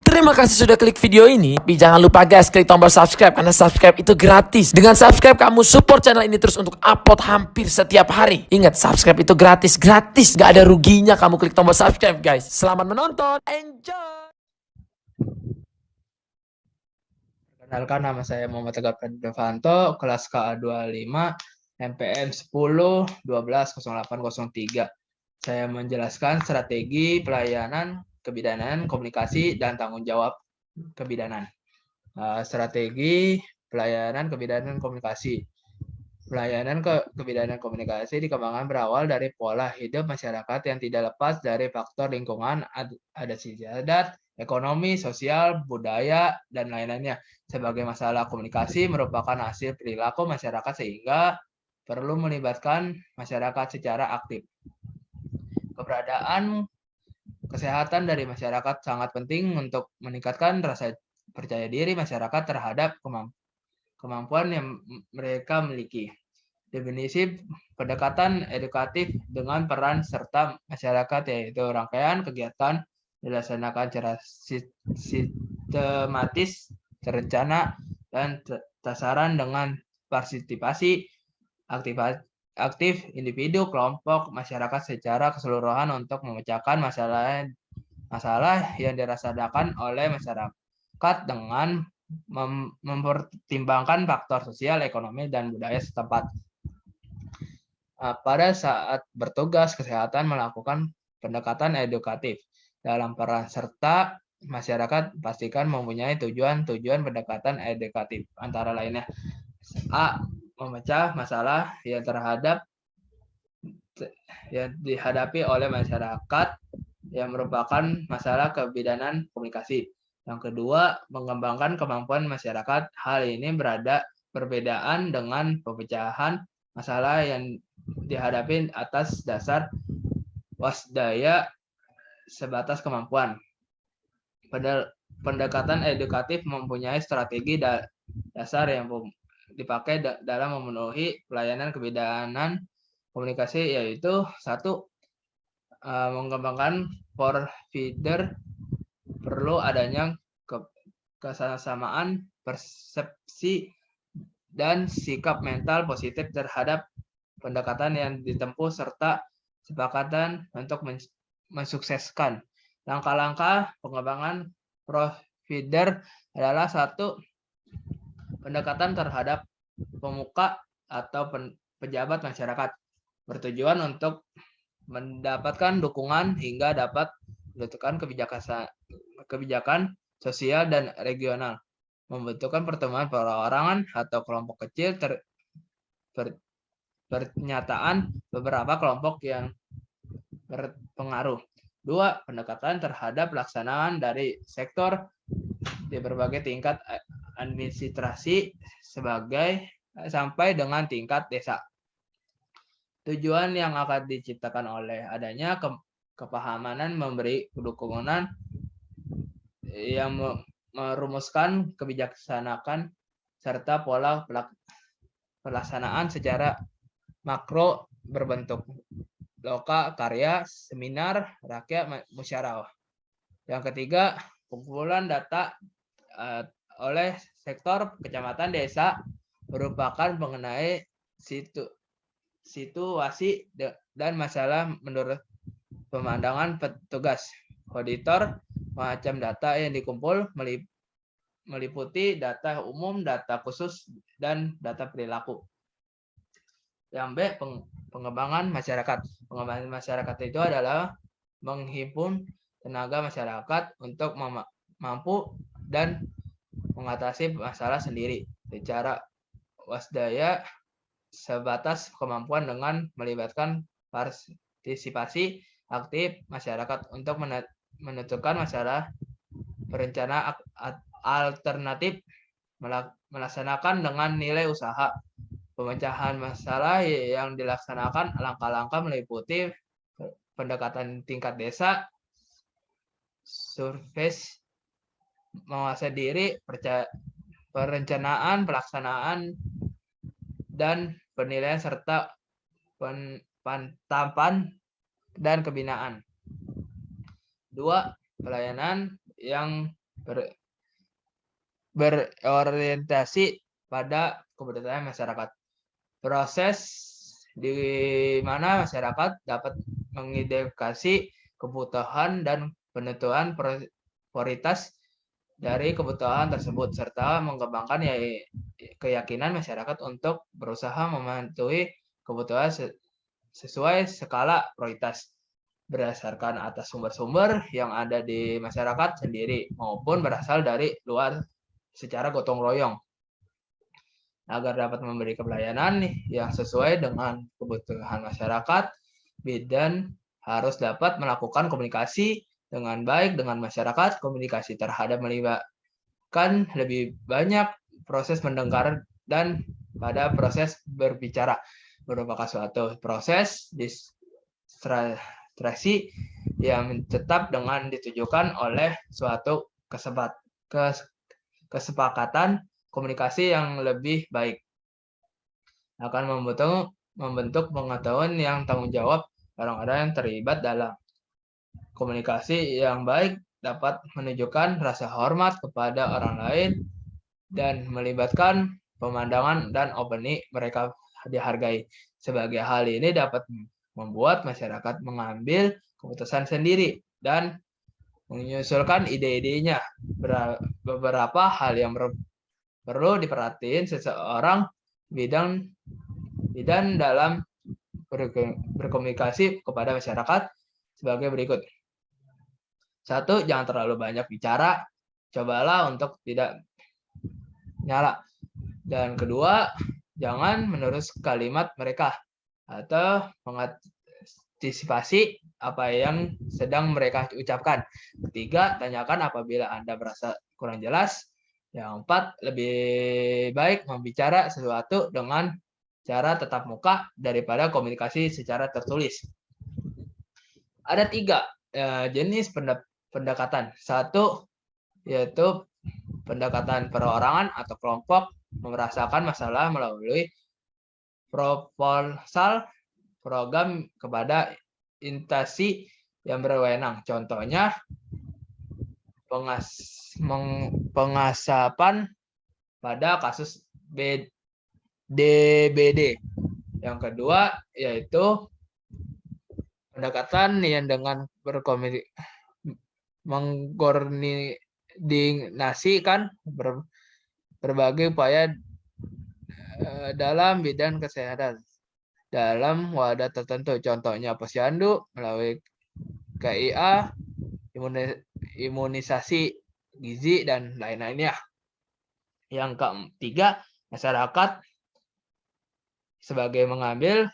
Terima kasih sudah klik video ini. Tapi jangan lupa guys, klik tombol subscribe karena subscribe itu gratis. Dengan subscribe kamu support channel ini terus untuk upload hampir setiap hari. Ingat, subscribe itu gratis, gak ada ruginya kamu klik tombol subscribe guys. Selamat menonton, enjoy. Perkenalkan, nama saya Muhammad Tegar Devanto, kelas KA25, MPM 10 12 0803. Saya menjelaskan strategi pelayanan kebidanan, komunikasi, dan tanggung jawab kebidanan. Strategi pelayanan kebidanan komunikasi. Pelayanan kebidanan komunikasi dikembangkan berawal dari pola hidup masyarakat yang tidak lepas dari faktor lingkungan, adat istiadat, ekonomi, sosial, budaya, dan lain-lainnya. Sebagai masalah komunikasi merupakan hasil perilaku masyarakat sehingga perlu melibatkan masyarakat secara aktif. Keberadaan kesehatan dari masyarakat sangat penting untuk meningkatkan rasa percaya diri masyarakat terhadap kemampuan yang mereka miliki. Definisi pendekatan edukatif dengan peran serta masyarakat, yaitu rangkaian kegiatan dilaksanakan secara sistematis, terencana, dan sasaran dengan partisipasi aktif individu, kelompok, masyarakat secara keseluruhan untuk memecahkan masalah yang dirasakan oleh masyarakat dengan mempertimbangkan faktor sosial, ekonomi, dan budaya setempat. Pada saat bertugas kesehatan melakukan pendekatan edukatif dalam peran serta masyarakat pastikan mempunyai tujuan pendekatan edukatif, antara lainnya A. Memecah masalah yang dihadapi oleh masyarakat yang merupakan masalah kebidanan komunikasi. Yang kedua, mengembangkan kemampuan masyarakat. Hal ini perbedaan dengan pemecahan masalah yang dihadapi atas dasar wasdaya sebatas kemampuan. Pendekatan edukatif mempunyai strategi dasar yang dipakai dalam memenuhi pelayanan kebidanan komunikasi, yaitu 1. Mengembangkan provider, perlu adanya kesamaan persepsi dan sikap mental positif terhadap pendekatan yang ditempuh serta kesepakatan untuk mensukseskan. Langkah-langkah pengembangan provider adalah 1. Pendekatan terhadap pemuka atau pejabat masyarakat bertujuan untuk mendapatkan dukungan hingga dapat menentukan kebijakan sosial dan regional, membentukkan pertemuan perorangan atau kelompok kecil, pernyataan beberapa kelompok yang berpengaruh. 2. Pendekatan terhadap pelaksanaan dari sektor di berbagai tingkat administrasi sampai dengan tingkat desa. Tujuan yang akan diciptakan oleh adanya kepahaman memberi dukungan yang merumuskan kebijaksanaan serta pola pelaksanaan secara makro berbentuk loka karya, seminar, rakyat, musyawarah. Yang ketiga, pengumpulan data oleh sektor kecamatan desa merupakan mengenai situasi dan masalah menurut pemandangan petugas. Auditor, macam data yang dikumpul meliputi data umum, data khusus, dan data perilaku. Yang B. Pengembangan masyarakat. Pengembangan masyarakat itu adalah menghimpun tenaga masyarakat untuk mampu dan mengatasi masalah sendiri secara wasdaya sebatas kemampuan dengan melibatkan partisipasi aktif masyarakat untuk menentukan masalah, berencana alternatif, melaksanakan dengan nilai usaha. Pemecahan masalah yang dilaksanakan langkah-langkah meliputi pendekatan tingkat desa, survei, menguasai diri, perencanaan, pelaksanaan, dan penilaian serta penetapan dan kebinaan. 2. Pelayanan yang berorientasi pada kebutuhan masyarakat. Proses di mana masyarakat dapat mengidentifikasi kebutuhan dan penentuan prioritas dari kebutuhan tersebut serta mengembangkan keyakinan masyarakat untuk berusaha memenuhi kebutuhan sesuai skala prioritas berdasarkan atas sumber-sumber yang ada di masyarakat sendiri maupun berasal dari luar secara gotong royong agar dapat memberi pelayanan yang sesuai dengan kebutuhan masyarakat. Bidan harus dapat melakukan komunikasi dengan baik dengan masyarakat. Komunikasi terhadap melibatkan lebih banyak proses mendengar dan pada proses berbicara merupakan suatu proses distraksi yang tetap dengan ditujukan oleh suatu kesepakatan komunikasi yang lebih baik akan membentuk pengetahuan yang tanggung jawab orang-orang yang terlibat dalam komunikasi yang baik dapat menunjukkan rasa hormat kepada orang lain dan melibatkan pemandangan dan opini mereka dihargai. Sebagai hal ini dapat membuat masyarakat mengambil keputusan sendiri dan menyusulkan ide-idenya. Beberapa hal yang perlu diperhatiin seseorang bidan dalam berkomunikasi kepada masyarakat sebagai berikut. 1. Jangan terlalu banyak bicara. Cobalah untuk tidak nyala. Dan kedua, jangan menerus kalimat mereka atau mengantisipasi apa yang sedang mereka ucapkan. Ketiga, tanyakan apabila Anda merasa kurang jelas. Yang 4, lebih baik membicara sesuatu dengan cara tatap muka daripada komunikasi secara tertulis. Ada 3 jenis pendekatan. 1, yaitu pendekatan perorangan atau kelompok merasakan masalah melalui proposal program kepada instansi yang berwenang. Contohnya, pengasapan pada kasus DBD. Yang kedua, yaitu pendekatan yang dengan mengkoordinasikan berbagai upaya dalam bidang kesehatan dalam wadah tertentu. Contohnya posyandu melalui KIA, imunisasi gizi, dan lain-lainnya. Yang ketiga, masyarakat sebagai mengambil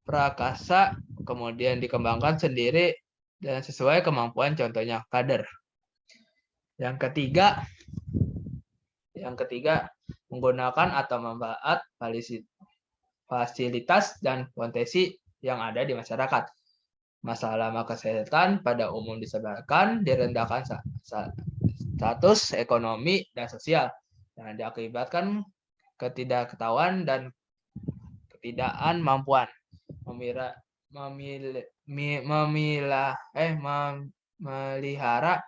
prakasa kemudian dikembangkan sendiri dan sesuai kemampuan, contohnya kader. Yang ketiga, menggunakan atau memanfaat fasilitas dan potensi yang ada di masyarakat. Masalah kesehatan pada umum disebabkan direndahkan status ekonomi dan sosial yang diakibatkan ketidakketahuan dan ketidakmampuan memelihara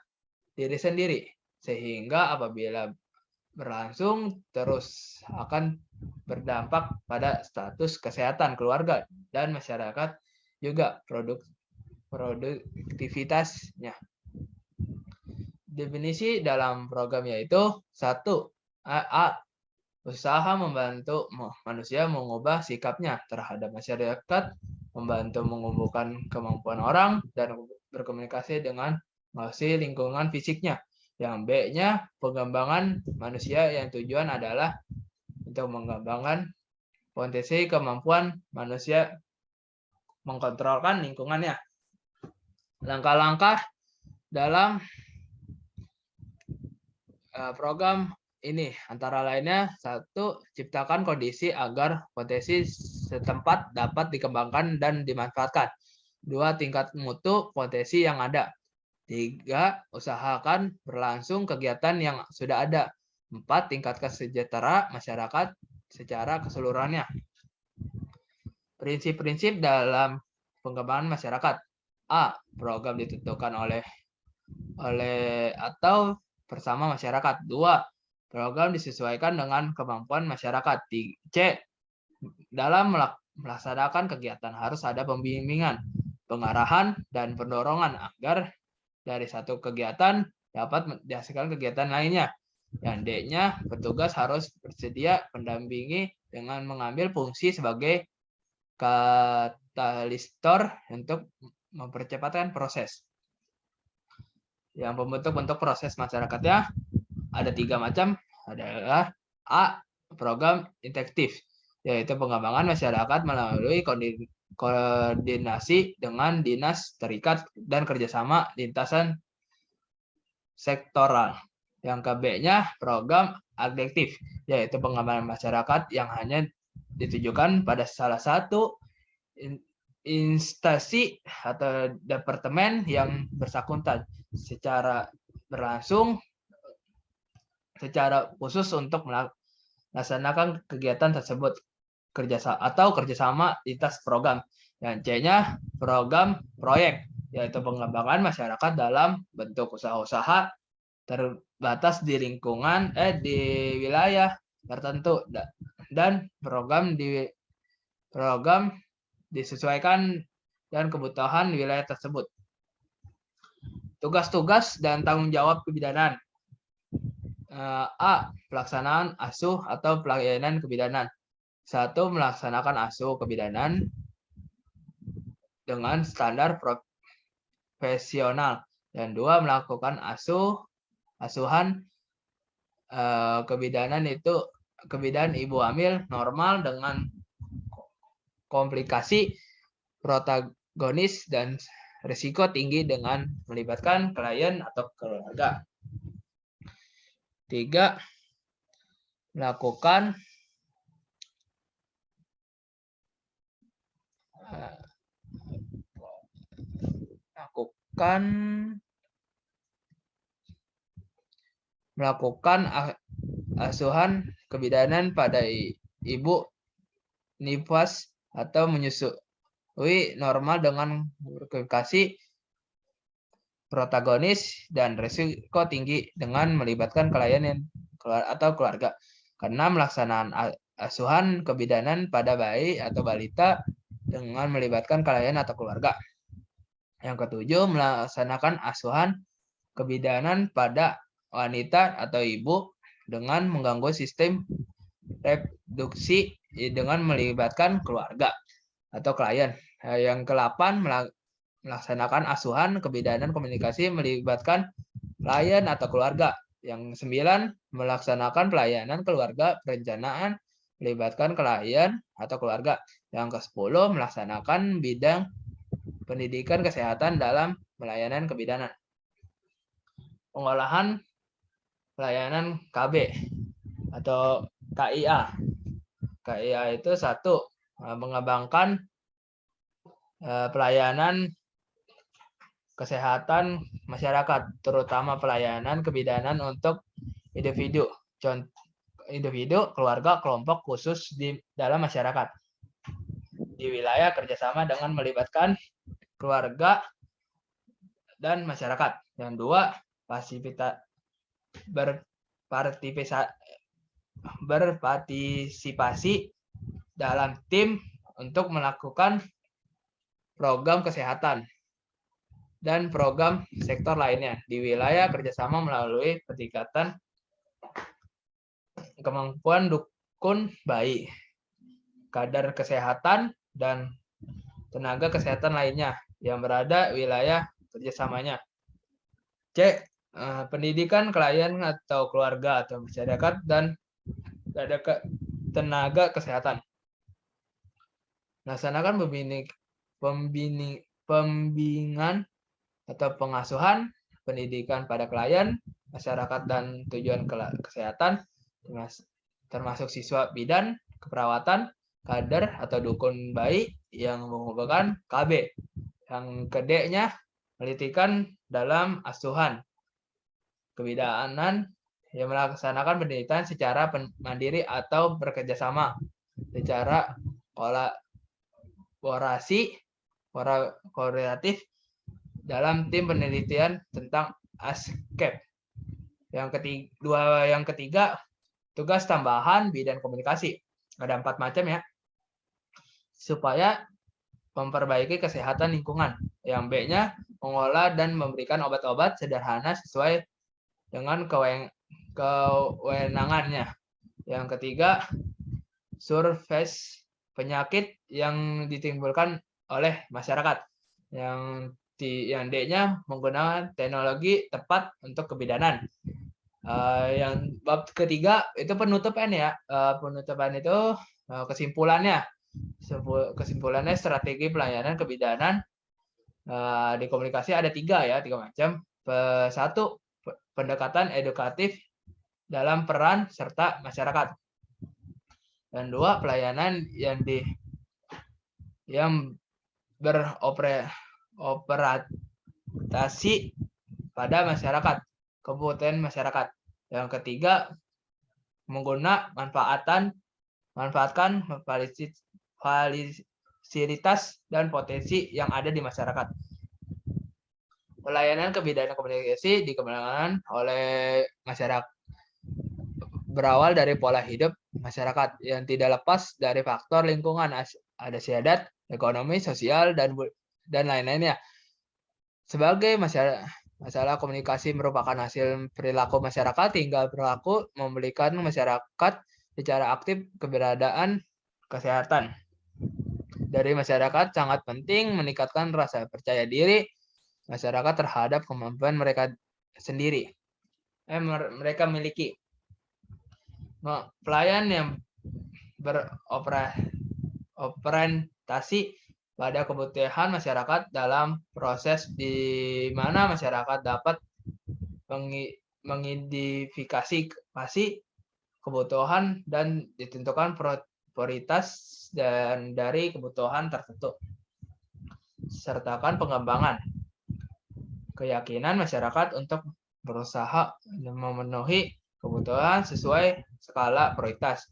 diri sendiri, sehingga apabila berlangsung terus akan berdampak pada status kesehatan keluarga dan masyarakat juga produktivitasnya. Definisi dalam program yaitu 1. Usaha membantu manusia mengubah sikapnya terhadap masyarakat, membantu mengumpulkan kemampuan orang dan berkomunikasi dengan mengawasi lingkungan fisiknya. Yang B-nya, pengembangan manusia yang tujuan adalah untuk mengembangkan potensi kemampuan manusia mengkontrolkan lingkungannya. Langkah-langkah dalam program ini antara lainnya: 1. Ciptakan kondisi agar potensi setempat dapat dikembangkan dan dimanfaatkan. 2. Tingkat mutu potensi yang ada. 3. Usahakan berlangsung kegiatan yang sudah ada. 4. Tingkat kesejahteraan masyarakat secara keseluruhannya. Prinsip-prinsip dalam pengembangan masyarakat. A. Program ditentukan oleh oleh atau bersama masyarakat. 2. Program disesuaikan dengan kemampuan masyarakat. C. Dalam melaksanakan kegiatan harus ada pembimbingan, pengarahan, dan pendorongan agar dari satu kegiatan dapat dihasilkan kegiatan lainnya. Yang D-nya, petugas harus bersedia mendampingi dengan mengambil fungsi sebagai katalistor untuk mempercepatkan proses. Yang bentuk proses masyarakatnya ada 3 macam, adalah A. Program interaktif, yaitu pengembangan masyarakat melalui koordinasi dengan dinas terikat dan kerjasama lintasan sektoral. Yang ke-B-nya program adjektif, yaitu pengembangan masyarakat yang hanya ditujukan pada salah satu instansi atau departemen yang bersangkutan secara berlangsung secara khusus untuk melaksanakan kegiatan tersebut kerjasama lintas program. Yang C-nya program proyek, yaitu pengembangan masyarakat dalam bentuk usaha-usaha terbatas di lingkungan di wilayah tertentu dan program disesuaikan dan kebutuhan wilayah tersebut. Tugas-tugas dan tanggung jawab kebidanan. A. Pelaksanaan asuh atau pelayanan kebidanan. 1. Melaksanakan asuh kebidanan dengan standar profesional. Dan 2. Melakukan asuhan kebidanan itu kebidanan ibu hamil normal dengan komplikasi protagonis dan risiko tinggi dengan melibatkan klien atau keluarga. 3. Melakukan asuhan kebidanan pada ibu nifas atau menyusui normal dengan komplikasi protagonis dan risiko tinggi dengan melibatkan klien atau keluarga. Karena melaksanaan asuhan kebidanan pada bayi atau balita dengan melibatkan klien atau keluarga. Yang ke-7, melaksanakan asuhan kebidanan pada wanita atau ibu dengan mengganggu sistem reproduksi dengan melibatkan keluarga atau klien. Yang ke-8, melaksanakan asuhan kebidanan komunikasi melibatkan klien atau keluarga. Yang 9, melaksanakan pelayanan keluarga perencanaan melibatkan klien atau keluarga. Yang ke-10, melaksanakan bidang pendidikan kesehatan dalam pelayanan kebidanan. Pengolahan pelayanan KB atau KIA. KIA itu 1, mengembangkan pelayanan kesehatan masyarakat, terutama pelayanan kebidanan untuk individu, keluarga, kelompok khusus di dalam masyarakat. Di wilayah kerjasama dengan melibatkan keluarga dan masyarakat. Yang 2, berpartisipasi dalam tim untuk melakukan program kesehatan dan program sektor lainnya di wilayah kerjasama melalui peningkatan kemampuan dukun bayi, kadar kesehatan, dan tenaga kesehatan lainnya yang berada wilayah kerjasamanya. C. Pendidikan klien atau keluarga atau masyarakat dan tenaga kesehatan. Melaksanakan pembimbingan atau pengasuhan pendidikan pada klien, masyarakat, dan tujuan kesehatan, termasuk siswa bidan, keperawatan, kader, atau dukun bayi yang menghubungkan KB. Yang kedua-nya, penelitian dalam asuhan kebidanan yang melaksanakan pendidikan secara mandiri atau bekerjasama secara kolaborasi koordinatif dalam tim penelitian tentang ASCAP. Yang ketiga, tugas tambahan bidan komunikasi. Ada 4 macam ya. Supaya memperbaiki kesehatan lingkungan. Yang B-nya mengolah dan memberikan obat-obat sederhana sesuai dengan kewenangannya. Yang ketiga, survei penyakit yang ditimbulkan oleh masyarakat. Yang D-nya menggunakan teknologi tepat untuk kebidanan. Yang bab ketiga itu penutupan ya. Penutupan itu kesimpulannya strategi pelayanan kebidanan di komunikasi ada 3 macam. Satu, pendekatan edukatif dalam peran serta masyarakat. Dan 2, pelayanan yang beroperasi pada masyarakat, kebutuhan masyarakat. Yang ketiga, manfaatkan fasilitas dan potensi yang ada di masyarakat. Pelayanan kebidanan komunikasi dikembangkan oleh masyarakat berawal dari pola hidup masyarakat yang tidak lepas dari faktor lingkungan, adat, ekonomi, sosial, dan lain-lainnya. Sebagai masalah komunikasi merupakan hasil perilaku masyarakat, tinggal berlaku memberikan masyarakat secara aktif keberadaan kesehatan. Dari masyarakat sangat penting meningkatkan rasa percaya diri masyarakat terhadap kemampuan mereka sendiri. Mereka miliki. Pelayan yang berorientasi pada kebutuhan masyarakat dalam proses di mana masyarakat dapat mengidentifikasi kebutuhan dan ditentukan prioritas dan dari kebutuhan tertentu. Sertakan pengembangan keyakinan masyarakat untuk berusaha memenuhi kebutuhan sesuai skala prioritas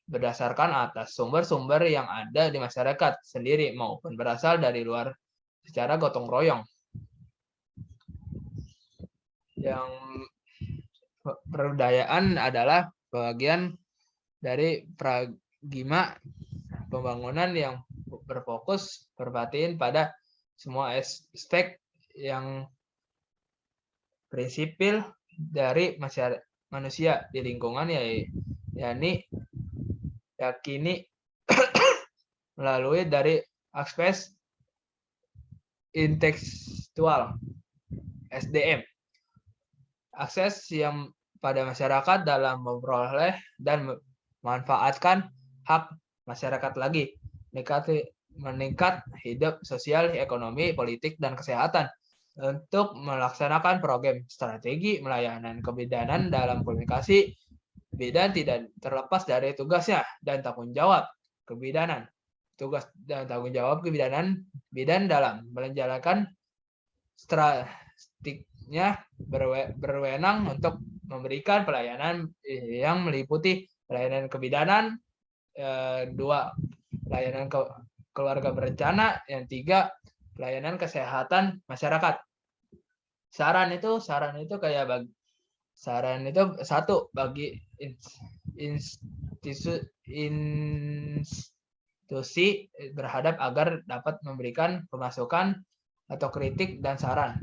berdasarkan atas sumber-sumber yang ada di masyarakat sendiri maupun berasal dari luar secara gotong royong. Yang perbudayaan adalah bagian dari pragma pembangunan yang berfokus perhatian pada semua aspek yang prinsipil dari manusia di lingkungan, yakini melalui dari aspek intelektual SDM, akses yang pada masyarakat dalam memperoleh dan memanfaatkan hak masyarakat lagi, meningkat hidup sosial, ekonomi, politik, dan kesehatan. Untuk melaksanakan program strategi melayanan kebidanan dalam komunikasi, bidan tidak terlepas dari tugasnya dan tanggung jawab kebidanan. Tugas dan tanggung jawab kebidanan bidan dalam menjalankan strateginya berwenang untuk memberikan pelayanan yang meliputi pelayanan kebidanan, 2, pelayanan keluarga berencana, yang 3, pelayanan kesehatan masyarakat. Saran itu kayak saran itu 1, bagi institusi berhadap agar dapat memberikan pemasukan atau kritik dan saran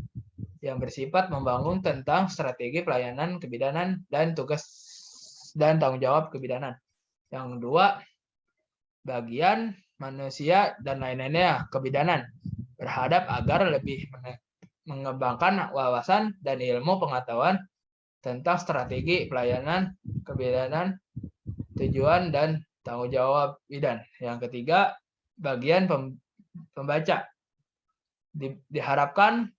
yang bersifat membangun tentang strategi pelayanan kebidanan dan tugas dan tanggung jawab kebidanan. Yang 2, bagian manusia dan lain-lainnya kebidanan berhadap agar lebih mengembangkan wawasan dan ilmu pengetahuan tentang strategi pelayanan kebidanan, tujuan dan tanggung jawab bidan. Yang ketiga, bagian pembaca diharapkan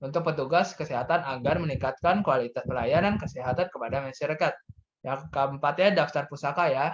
untuk petugas kesehatan agar meningkatkan kualitas pelayanan kesehatan kepada masyarakat. Yang keempatnya, daftar pusaka ya.